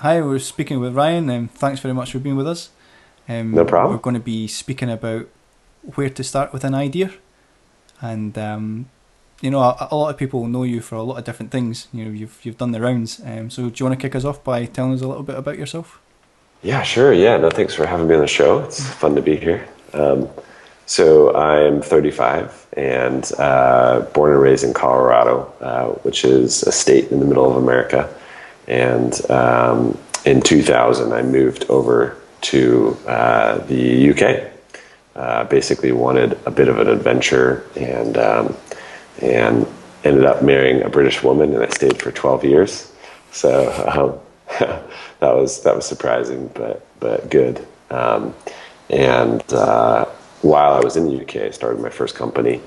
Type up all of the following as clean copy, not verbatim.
Hi, we're speaking with Ryan. Thanks very much for being with us. No We're problem. going to be speaking about where to start with an idea, and a lot of people know you for a lot of different things. You've done the rounds. So do you want to kick us off by telling us a little bit about yourself? Yeah, sure. Yeah, no, thanks for having me on the show. It's fun to be here. So I'm 35 and born and raised in Colorado, which is a state in the middle of America. And in 2000, I moved over to the UK. Basically, wanted a bit of an adventure, and ended up marrying a British woman, and I stayed for 12 years. So that was surprising, but good. And while I was in the UK, I started my first company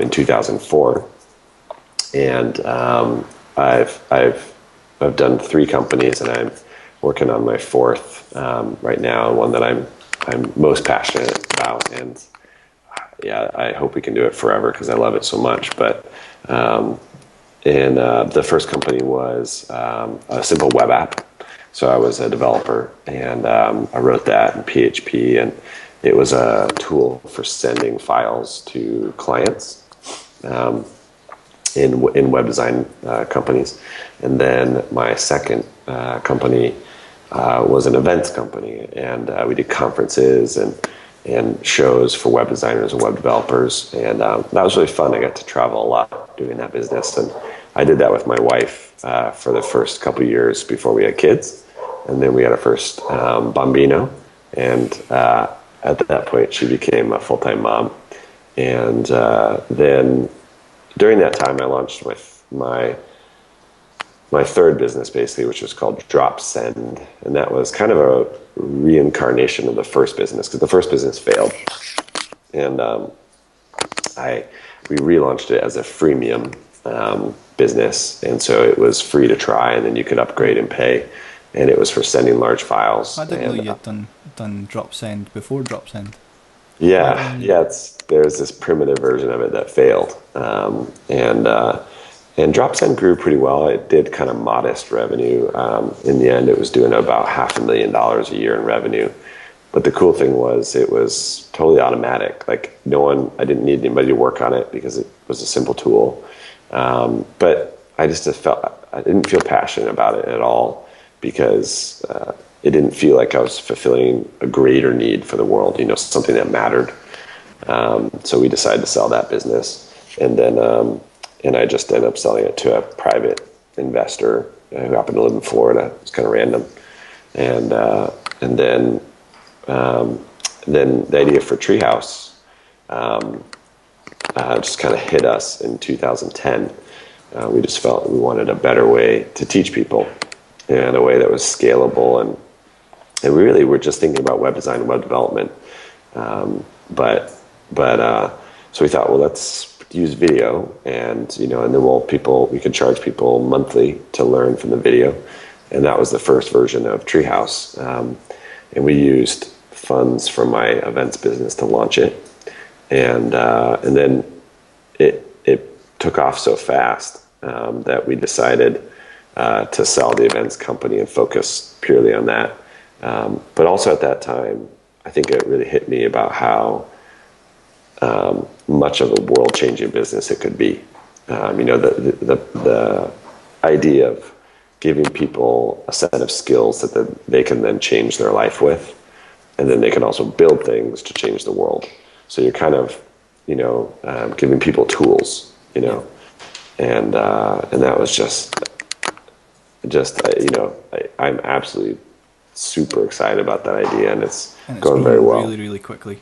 in 2004, and I've done three companies, and I'm working on my fourth right now, one that I'm most passionate about, and yeah, I hope we can do it forever because I love it so much. But and the first company was a simple web app. So I was a developer, and I wrote that in PHP, and it was a tool for sending files to clients in web design companies. And then my second company was an events company, and we did conferences and shows for web designers and web developers, and that was really fun. I got to travel a lot doing that business, and I did that with my wife for the first couple of years before we had kids, and then we had our first bambino, and at that point she became a full-time mom, and then during that time I launched my third business, basically, which was called Drop Send, and that was kind of a reincarnation of the first business because the first business failed, and I we relaunched it as a freemium business, and so it was free to try, and then you could upgrade and pay, and it was for sending large I files, didn't know and you'd done drop send before drop send. yeah, Um, yeah, there's this primitive version of it that failed, and DropSend grew pretty well. It did kind of modest revenue. In the end, it was doing about $500,000 a year in revenue. But the cool thing was it was totally automatic. Like I didn't need anybody to work on it because it was a simple tool. But I didn't feel passionate about it at all because it didn't feel like I was fulfilling a greater need for the world, something that mattered. So we decided to sell that business, and I just ended up selling it to a private investor who happened to live in Florida. It's kind of random, and then the idea for Treehouse just kind of hit us in 2010. We just felt we wanted a better way to teach people, and a way that was scalable, and we really were just thinking about web design and web development, but so we thought, well, let's use video, and then we could charge people monthly to learn from the video, and that was the first version of Treehouse, and we used funds from my events business to launch it, and then it took off so fast that we decided to sell the events company and focus purely on that. But also at that time, I think it really hit me about how much of a world-changing business it could be. The idea of giving people a set of skills that they can then change their life with, and then they can also build things to change the world. So you're kind of, giving people tools, and that was I'm absolutely super excited about that idea, and it's and it's going very grown well. really, really quickly.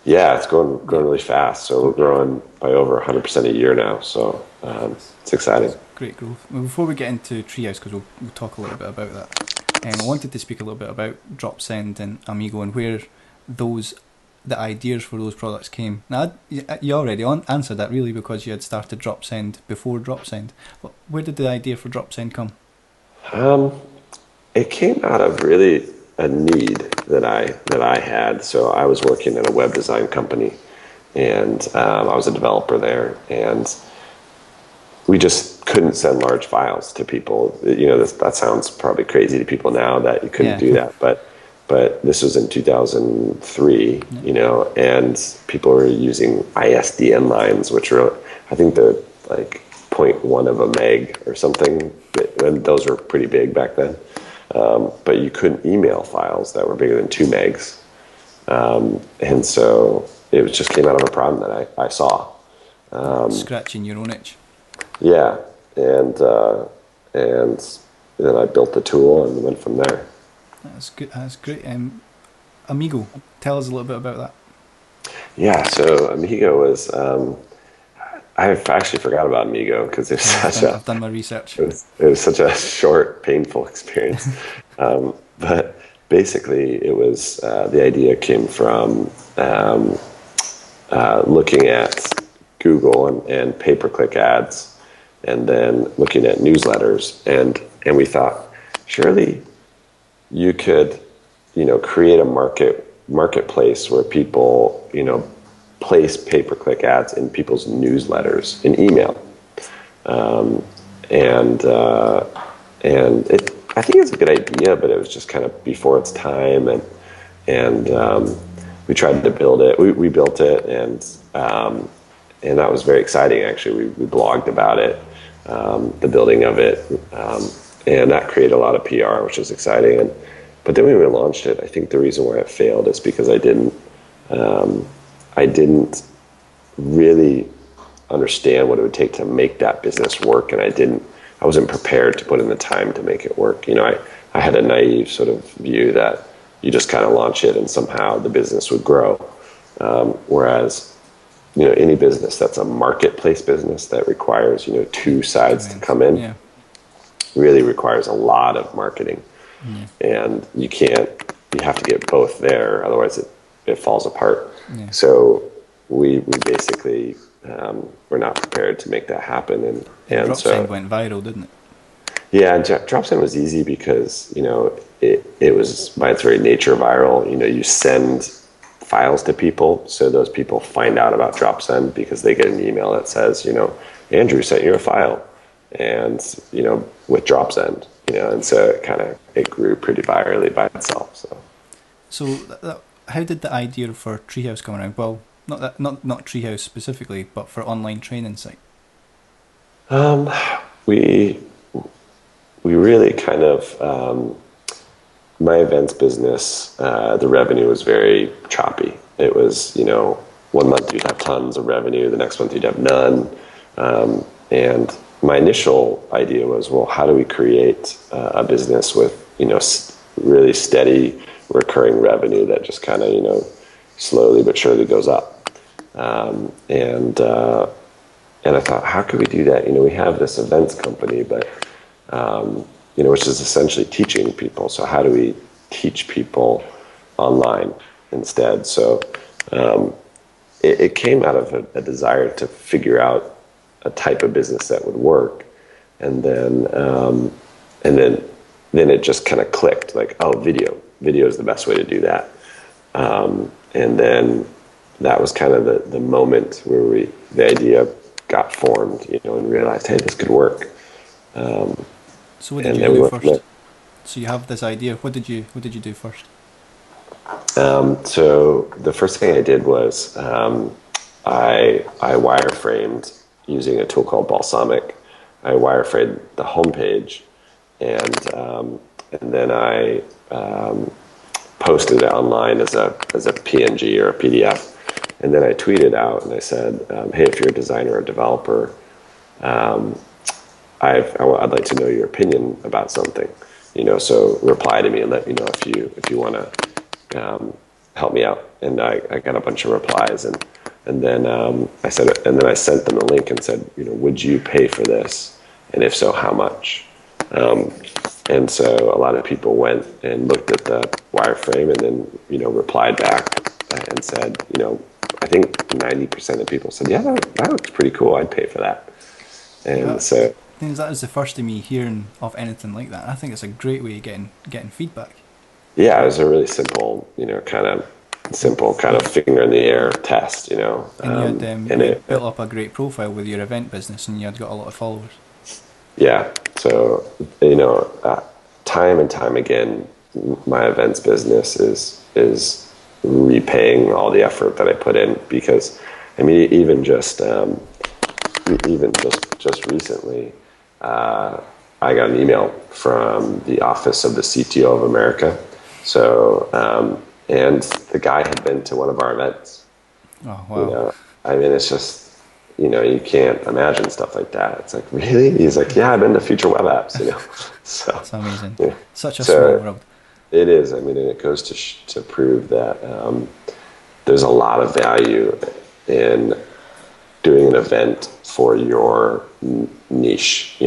Yeah, it's growing Yeah. really fast. So we're So growing by over 100% a year now. So it's exciting. That's great growth. Well, before we get into Treehouse, because we'll talk a little bit about that, I wanted to speak a little bit about DropSend and Amigo and where those the ideas for those products came. Now, you already answered that really because you had started DropSend before DropSend. But where did the idea for DropSend come? Um, it came out of really a need that I had. So I was working in a web design company, and I was a developer there, and we just couldn't send large files to people. That sounds probably crazy to people now that you couldn't do that, but this was in 2003, and people were using ISDN lines, which were, I think they're like zero point 0.1 of a meg or something, and those were pretty big back then. But you couldn't email files that were bigger than 2 megs. And so it just came out of a problem that I saw. Scratching your own itch. Yeah, and then I built the tool and went from there. That's good. That's great. Amigo, tell us a little bit about that. Yeah, so Amigo was. I've actually forgot about Amigo because I've done my research. It was such a short, painful experience. But basically, it was the idea came from looking at Google and pay-per-click ads, and then looking at newsletters, and we thought, surely you could, create a marketplace where people, place pay-per-click ads in people's newsletters in email, and I think it's a good idea, but it was just kind of before its time, and we tried to build it. We built it, and that was very exciting. Actually, we blogged about it, the building of it, and that created a lot of PR, which was exciting. But then when we launched it, I think the reason why it failed is because I didn't really understand what it would take to make that business work, and I wasn't prepared to put in the time to make it work. I had a naive sort of view that you just kind of launch it and somehow the business would grow, whereas any business that's a marketplace business that requires, 2 sides to come in, really requires a lot of marketing. And you have to get both there, otherwise it falls apart. So we basically were not prepared to make that happen. And DropSend went viral, didn't it? Yeah, and DropSend was easy because, it was by its very nature viral. You send files to people, so those people find out about DropSend because they get an email that says, Andrew sent you a file, and with DropSend, and so it grew pretty virally by itself. So how did the idea for Treehouse come around? Well, not Treehouse specifically, but for online training site. We really kind of. My events business, the revenue was very choppy. It was, 1 month you'd have tons of revenue, the next month you'd have none. And my initial idea was, well, how do we create a business with, really steady recurring revenue that just kind of, slowly but surely goes up. And I thought, how could we do that? We have this events company, but which is essentially teaching people. So how do we teach people online instead? So it came out of a desire to figure out a type of business that would work, and then it just kind of clicked. Like, oh, video is the best way to do that. And then that was kind of the moment where the idea got formed, and realized, hey, this could work. So what did you do first? So you have this idea. What did you do first? So the first thing I did was I wireframed using a tool called Balsamic. I wireframed the homepage, and then I posted it online as a PNG or a PDF, and then I tweeted out and I said, hey, if you're a designer or developer, I'd like to know your opinion about something, so reply to me and let me know if you want to help me out. And I got a bunch of replies, and then I sent them a link and said, would you pay for this? And if so, how much? And so a lot of people went and looked at the wireframe and then, replied back and said, I think 90% of people said, yeah, that looks pretty cool. I'd pay for that. And so that was the first of me hearing of anything like that. I think it's a great way of getting feedback. Yeah, it was a really simple, kind of simple kind of finger in the air test, And and you it, had built up a great profile with your event business, and you had got a lot of followers. yeah. So, time and time again, my events business is repaying all the effort that I put in, because, I mean, even just recently, I got an email from the office of the CTO of America. So, and the guy had been to one of our events. Oh You wow, know, I mean, it's just, you can't imagine stuff like that. It's like, really? He's like, yeah, I've been to Future Web Apps, So, that's amazing. yeah. Such a small So world. it is. I mean, and it goes to prove that there's a lot of value in doing an event for your niche,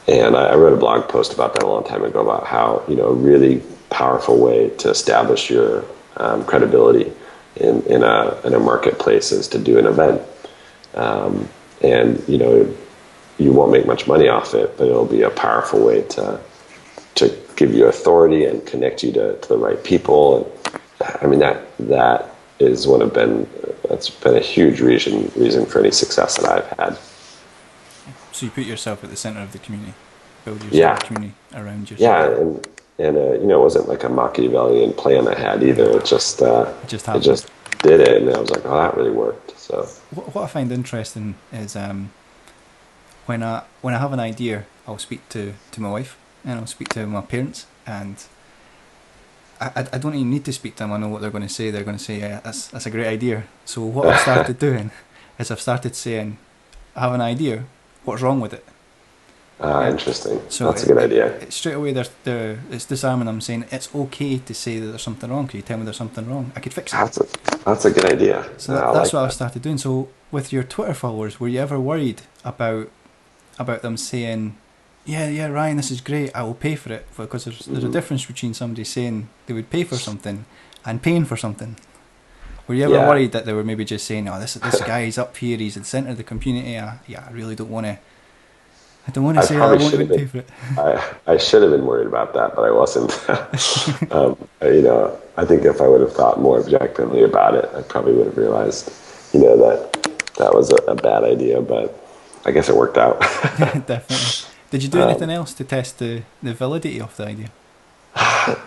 and I wrote a blog post about that a long time ago, about how, a really powerful way to establish your credibility in a marketplace is to do an event. And, you won't make much money off it, but it'll be a powerful way to give you authority and connect you to the right people. And I mean, that is that's been a huge reason for any success that I've had. So you put yourself at the center of the community, build Yeah. yourself a community around yourself. Yeah. And it wasn't like a Machiavellian plan I had either. It just, It just happened. it just did it. And I was like, oh, that really worked. So, What I find interesting is when I have an idea, I'll speak to my wife and I'll speak to my parents, and I don't even need to speak to them. I know what they're going to say. They're going to say, yeah, that's a great idea. So what I've started doing is I've started saying, I have an idea. What's wrong with it? interesting. So That's a good idea. Straight away, it's disarming them, saying it's okay to say that there's something wrong. Can you tell me there's something wrong? I could fix it. That's a good idea. So I that's like what that. I've started doing. So with your Twitter followers, were you ever worried about them saying, yeah, Ryan, this is great, I will pay for it? Because there's a difference between somebody saying they would pay for something and paying for something. Were you ever Yeah. worried that they were maybe just saying, oh, this guy, he's up here, he's at the centre of the community, I really don't want to, say I won't pay for it. I should have been worried about that, but I wasn't. I think if I would have thought more objectively about it, I probably would have realized, that was a bad idea, but I guess it worked out. Definitely. Did you do anything else to test the validity of the idea?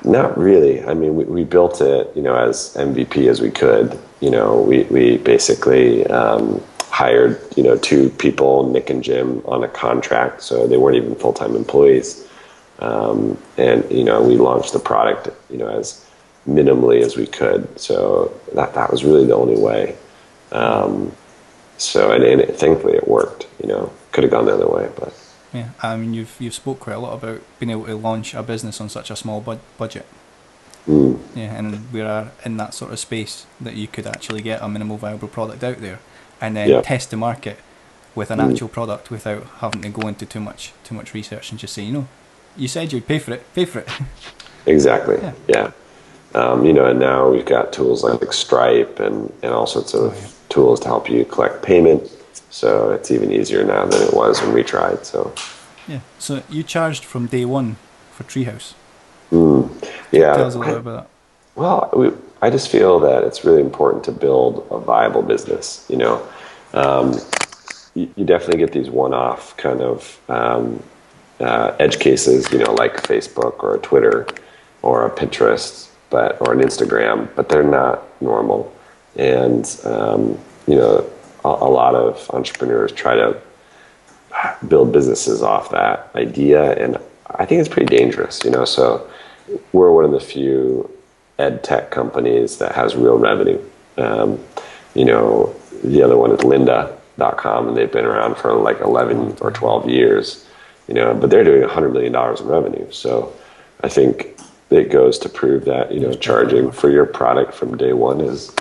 Not really. I mean, we built it, as MVP as we could. We basically hired, two people, Nick and Jim, on a contract, so they weren't even full-time employees. And we launched the product, as minimally as we could. So that was really the only way. And thankfully it worked. Could have gone the other way, but. Yeah, I mean, you've spoke quite a lot about being able to launch a business on such a small budget. Yeah, and we are in that sort of space that you could actually get a minimal viable product out there, and then test the market with an actual product without having to go into too much research, and just say, you said you'd pay for it, pay for it. Exactly. Yeah. And now we've got tools like Stripe and all sorts of tools to help you collect payment. So it's even easier now than it was when we tried. So yeah. So you charged from day one for Treehouse. Yeah. Tell us a little bit about that. Well, I just feel that it's really important to build a viable business. You definitely get these one-off kind of edge cases, like Facebook or a Twitter or a Pinterest, or an Instagram, but they're not normal. And a lot of entrepreneurs try to build businesses off that idea, and I think it's pretty dangerous. So we're one of the few ed tech companies that has real revenue. The other one is lynda.com, and they've been around for like 11 or 12 years, but they're doing $100 million in revenue. So I think it goes to prove that, charging for your product from day one is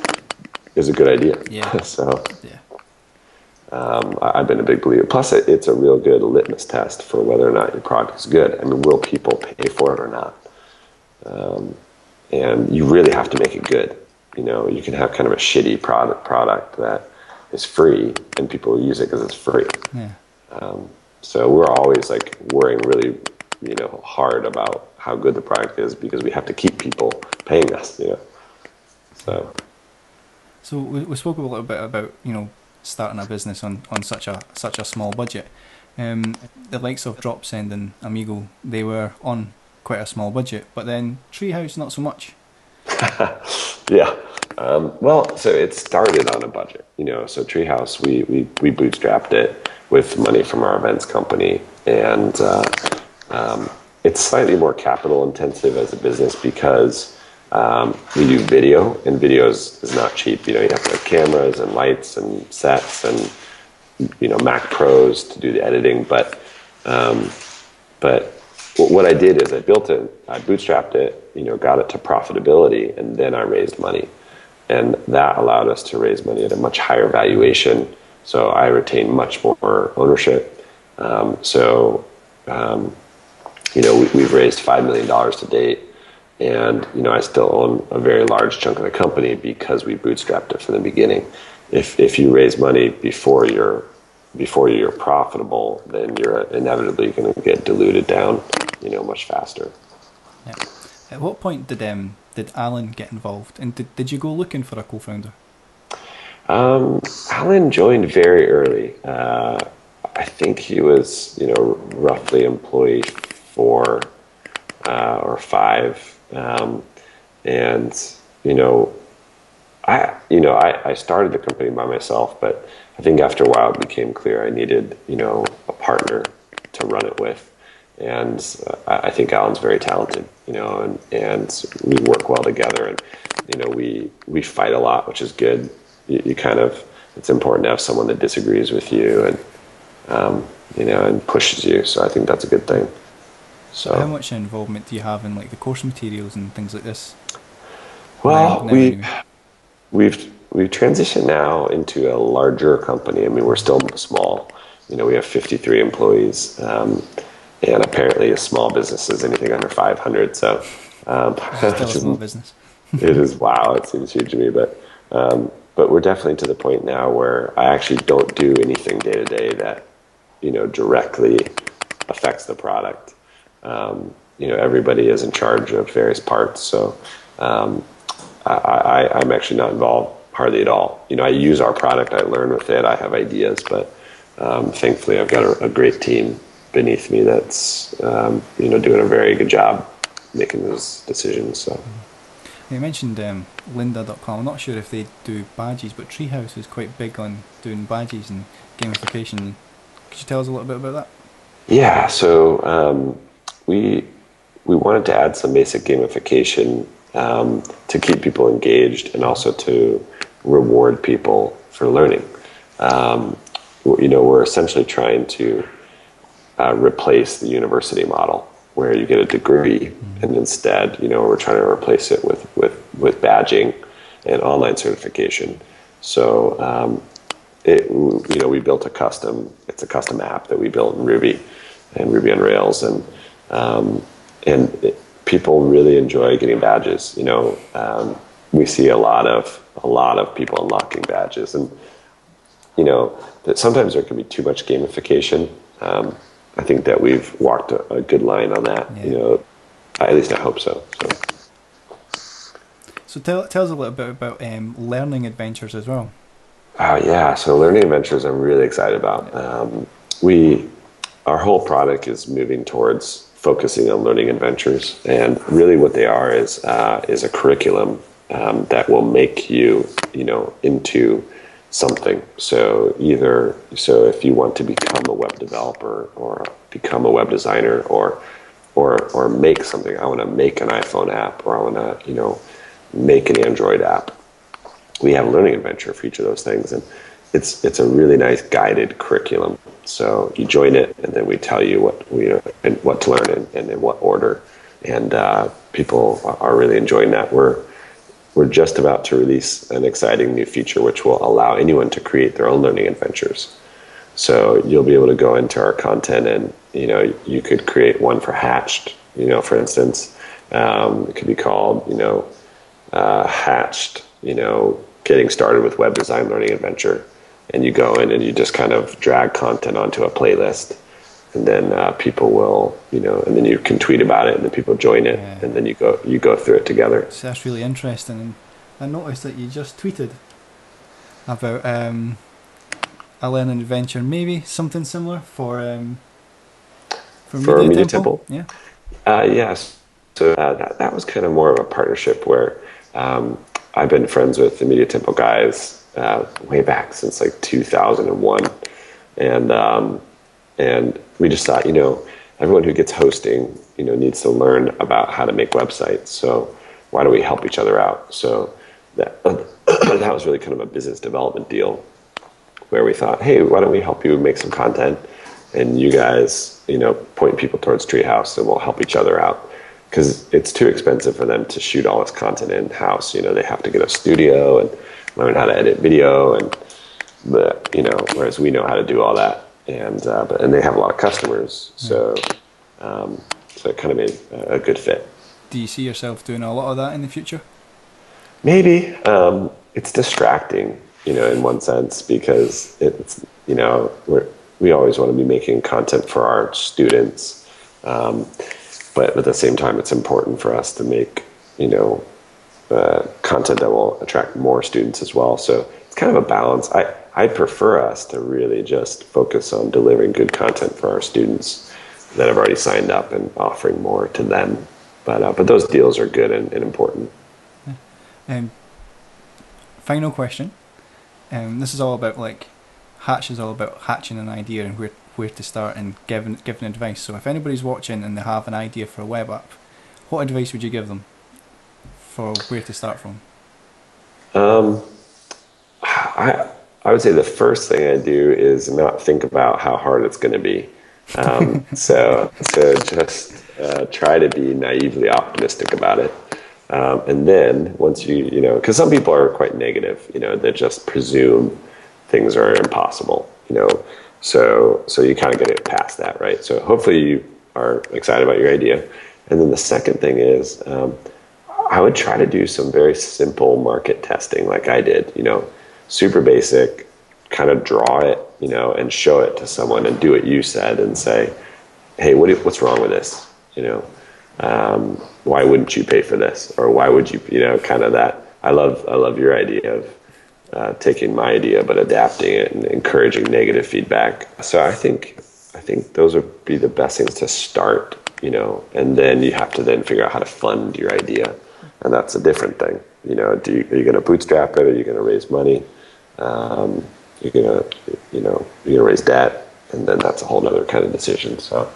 a good idea. Yeah. So I've been a big believer. Plus, it's a real good litmus test for whether or not your product is good. I mean, will people pay for it or not? And you really have to make it good. You can have kind of a shitty product that is free, and people use it because it's free. Yeah. So we're always like worrying really, hard about how good the product is, because we have to keep people paying us. So So we spoke a little bit about starting a business on such a small budget. The likes of Dropsend and Amigo, they were on quite a small budget, but then Treehouse not so much. yeah. Well, so it started on a budget, So Treehouse, we bootstrapped it with money from our events company, and it's slightly more capital intensive as a business because we do video, and video is not cheap. You have to have cameras and lights and sets and Mac Pros to do the editing, but what I did is I built it, I bootstrapped it, got it to profitability, and then I raised money. And that allowed us to raise money at a much higher valuation. So I retained much more ownership. We've raised $5 million to date. And, I still own a very large chunk of the company because we bootstrapped it from the beginning. If you raise money before you're profitable, then you're inevitably going to get diluted down, much faster. Yeah. At what point did Alan get involved, and did you go looking for a co-founder? Alan joined very early. I think he was, roughly employee 4 or 5, and I started the company by myself, but I think after a while it became clear I needed, a partner to run it with. And I think Alan's very talented, and we work well together, and, we fight a lot, which is good. It's important to have someone that disagrees with you and pushes you. So I think that's a good thing. So how much involvement do you have in like the course materials and things like this? Well, anyway. we've transitioned now into a larger company. I mean, we're still small. We have 53 employees, and apparently a small business is anything under 500. So still a small business. It is, wow, it seems huge to me, but we're definitely to the point now where I actually don't do anything day to day that directly affects the product. Everybody is in charge of various parts, so I'm actually not involved hardly at all. I use our product, I learn with it, I have ideas, but thankfully I've got a great team beneath me that's doing a very good job making those decisions. So you mentioned lynda.com. I'm not sure if they do badges, but Treehouse is quite big on doing badges and gamification. Could you tell us a little bit about that? Yeah, so we wanted to add some basic gamification to keep people engaged and also to reward people for learning. We're essentially trying to replace the university model where you get a degree, and instead, we're trying to replace it with badging and online certification. So, we built it's a custom app that we built in Ruby and Ruby on Rails, and people really enjoy getting badges. We see a lot of people unlocking badges, and that sometimes there can be too much gamification. I think that we've walked a good line on that. Yeah. At least I hope so. So tell us a little bit about learning adventures as well. Oh yeah, so learning adventures I'm really excited about. Our whole product is moving towards focusing on learning adventures, and really what they are is a curriculum that will make you into something. So if you want to become a web developer or become a web designer or make something, I want to make an iPhone app, or I want to make an Android app. We have a learning adventure for each of those things, and it's a really nice guided curriculum. So you join it, and then we tell you what to learn and in what order, and people are really enjoying that. We're just about to release an exciting new feature which will allow anyone to create their own learning adventures. So you'll be able to go into our content, and you could create one for Hatched. For instance, it could be called Hatched. Getting started with web design learning adventure, and you go in and you just kind of drag content onto a playlist, and then people will, and then you can tweet about it, and then people join it, and then you go through it together. So that's really interesting. I noticed that you just tweeted about a learning adventure, maybe something similar for For Media Media Temple. Temple, Yeah. yes. So that was kind of more of a partnership where I've been friends with the Media Temple guys way back since like 2001, and and we just thought, everyone who gets hosting, needs to learn about how to make websites. So why don't we help each other out? So that that was really kind of a business development deal where we thought, hey, why don't we help you make some content, and you guys, point people towards Treehouse, and we'll help each other out because it's too expensive for them to shoot all this content in house. They have to get a studio and learn how to edit video, and whereas we know how to do all that, and they have a lot of customers, so it kind of made a good fit. Do you see yourself doing a lot of that in the future? Maybe it's distracting, in one sense, because we always want to be making content for our students, but at the same time, it's important for us to make content that will attract more students as well. So it's kind of a balance. I prefer us to really just focus on delivering good content for our students that have already signed up and offering more to them. But those deals are good and important. Final question. This is all about Hatch is all about hatching an idea and where to start and giving advice. So if anybody's watching and they have an idea for a web app, what advice would you give them for where to start from? I would say the first thing I do is not think about how hard it's going to be. So just try to be naively optimistic about it. And then once because some people are quite negative, they just presume things are impossible, so you kind of get it past that, right? So hopefully you are excited about your idea. And then the second thing is, I would try to do some very simple market testing like I did, super basic, kind of draw it, and show it to someone and do what you said and say, hey, what's wrong with this? Why wouldn't you pay for this? Or why would you, kind of that. I love your idea of taking my idea but adapting it and encouraging negative feedback. So I think those would be the best things to start, and then you have to then figure out how to fund your idea, and that's a different thing. Are you going to bootstrap it? Are you going to raise money? You're gonna raise debt, and then that's a whole other kind of decision. So,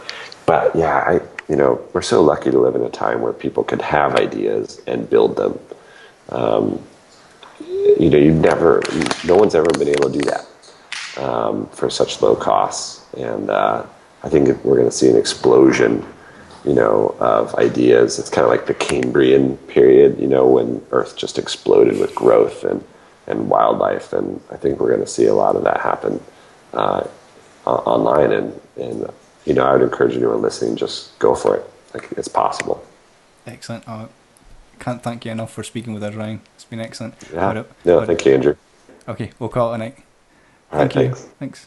but yeah, we're so lucky to live in a time where people could have ideas and build them. No one's ever been able to do that for such low costs, and I think we're going to see an explosion, of ideas. It's kind of like the Cambrian period, when Earth just exploded with growth and wildlife, and I think we're going to see a lot of that happen online, and I would encourage you who are listening, just go for it. It's possible. Excellent. Can't thank you enough for speaking with us, Ryan. It's been excellent. Yeah. No, thank you, Andrew. Okay, we'll call it a night. All right, Thank you. thanks. Thanks.